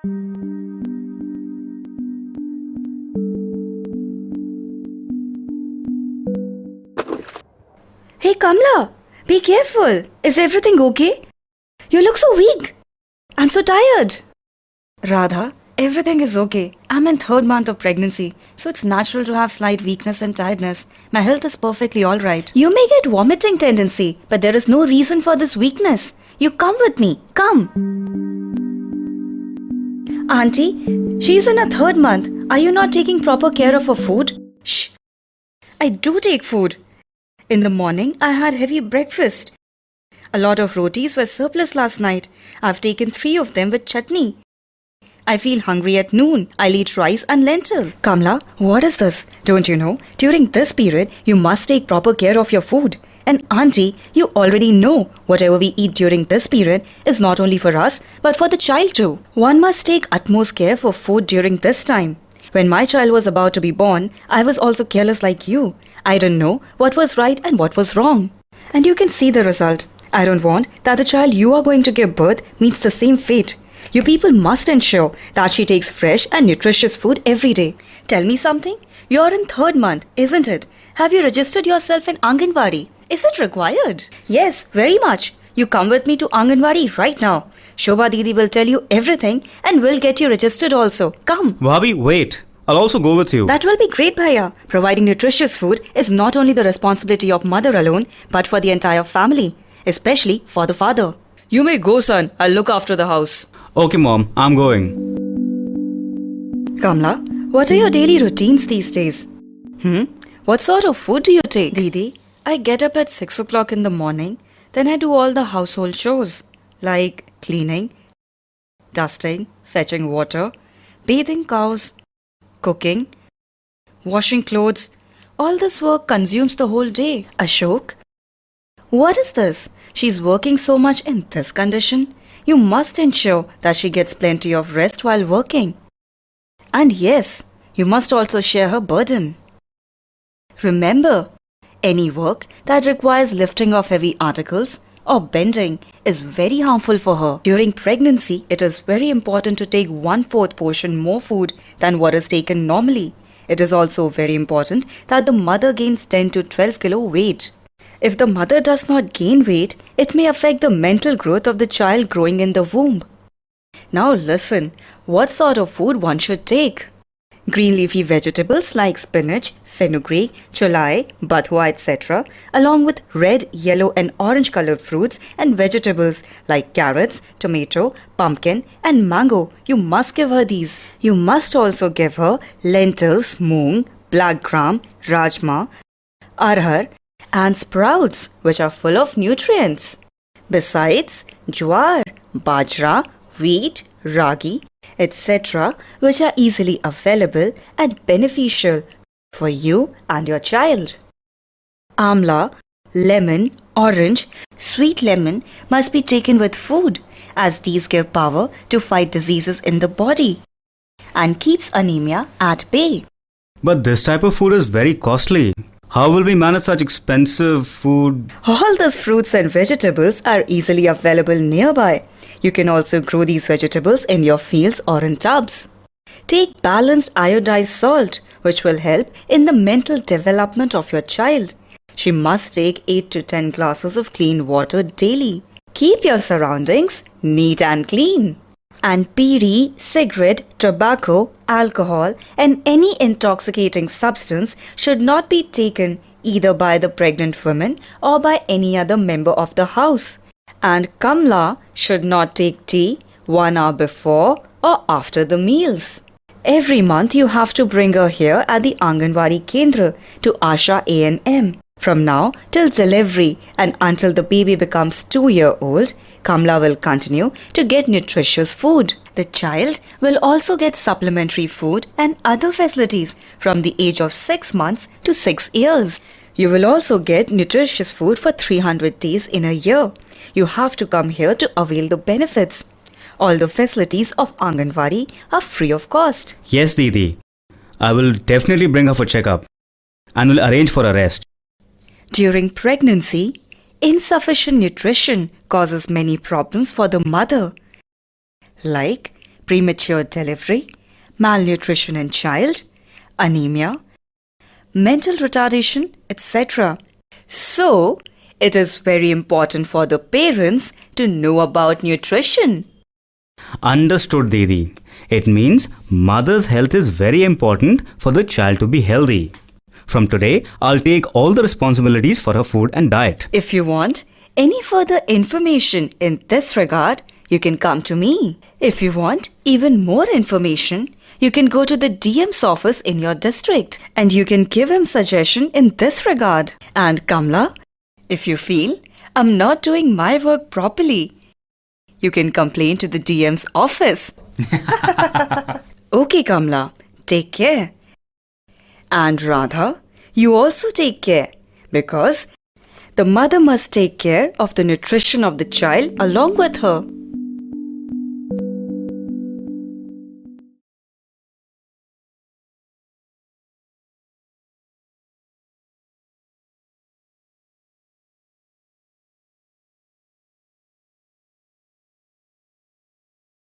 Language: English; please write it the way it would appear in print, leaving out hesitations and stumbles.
Hey Kamla, be careful. Is everything okay? You look so weak. I'm so tired. Radha, everything is okay. I'm in third month of pregnancy, so it's natural to have slight weakness and tiredness. My health is perfectly alright. You may get vomiting tendency, but there is no reason for this weakness. You come with me. Come. Auntie, she's in her third month. Are you not taking proper care of her food? Shh. I do take food. In the morning, I had heavy breakfast. A lot of rotis were surplus last night. I've taken 3 of them with chutney. I feel hungry at noon. I'll eat rice and lentil. Kamla, what is this? Don't you know? During this period, you must take proper care of your food. And auntie, you already know whatever we eat during this period is not only for us, but for the child too. One must take utmost care for food during this time. When my child was about to be born, I was also careless like you. I didn't know what was right and what was wrong. And you can see the result. I don't want that the child you are going to give birth meets the same fate. You people must ensure that she takes fresh and nutritious food every day. Tell me something. You're in third month, isn't it? Have you registered yourself in Anganwadi? Is it required? Yes, very much. You come with me to Anganwadi right now. Shobha Didi will tell you everything and will get you registered also. Come. Bhabhi, wait. I'll also go with you. That will be great, Bhaiya. Providing nutritious food is not only the responsibility of mother alone, but for the entire family, especially for the father. You may go, son. I'll look after the house. Okay, Mom. I'm going. Kamla, what are your daily routines these days? What sort of food do you take? Didi, I get up at 6 o'clock in the morning. Then I do all the household chores like cleaning, dusting, fetching water, bathing cows, cooking, washing clothes. All this work consumes the whole day. Ashok, what is this? She's working so much in this condition. You must ensure that she gets plenty of rest while working. And yes, you must also share her burden. Remember, any work that requires lifting of heavy articles or bending is very harmful for her. During pregnancy, it is very important to take 1/4 portion more food than what is taken normally. It is also very important that the mother gains 10 to 12 kilo weight. If the mother does not gain weight, it may affect the mental growth of the child growing in the womb. Now listen, what sort of food one should take? Green leafy vegetables like spinach, fenugreek, cholai, bathua, etc., along with red, yellow and orange colored fruits and vegetables like carrots, tomato, pumpkin and mango. You must give her these. You must also give her lentils, moong, black gram, rajma, arhar and sprouts, which are full of nutrients. Besides, jowar, bajra, wheat, ragi, etc., which are easily available and beneficial for you and your child. Amla, lemon, orange, sweet lemon must be taken with food, as these give power to fight diseases in the body and keeps anemia at bay. But this type of food is very costly. How will we manage such expensive food? All these fruits and vegetables are easily available nearby. You can also grow these vegetables in your fields or in tubs. Take balanced iodized salt, which will help in the mental development of your child. She must take 8 to 10 glasses of clean water daily. Keep your surroundings neat and clean. And bidi, cigarette, tobacco, alcohol and any intoxicating substance should not be taken either by the pregnant woman or by any other member of the house. And Kamla should not take tea 1 hour before or after the meals. Every month you have to bring her here at the Anganwadi Kendra to Asha A&M. From now till delivery and until the baby becomes 2-year-old, Kamla will continue to get nutritious food. The child will also get supplementary food and other facilities from the age of 6 months to 6 years. You will also get nutritious food for 300 days in a year. You have to come here to avail the benefits. All the facilities of Anganwadi are free of cost. Yes, Didi. I will definitely bring her for checkup and will arrange for a rest. During pregnancy, insufficient nutrition causes many problems for the mother, like premature delivery, malnutrition in child, anemia, mental retardation, etc. So, it is very important for the parents to know about nutrition. Understood, Didi. It means mother's health is very important for the child to be healthy. From today, I'll take all the responsibilities for her food and diet. If you want any further information in this regard, you can come to me. If you want even more information, you can go to the DM's office in your district and you can give him suggestion in this regard. And Kamla, if you feel I'm not doing my work properly, you can complain to the DM's office. Okay, Kamla, take care. And Radha, you also take care because the mother must take care of the nutrition of the child along with her.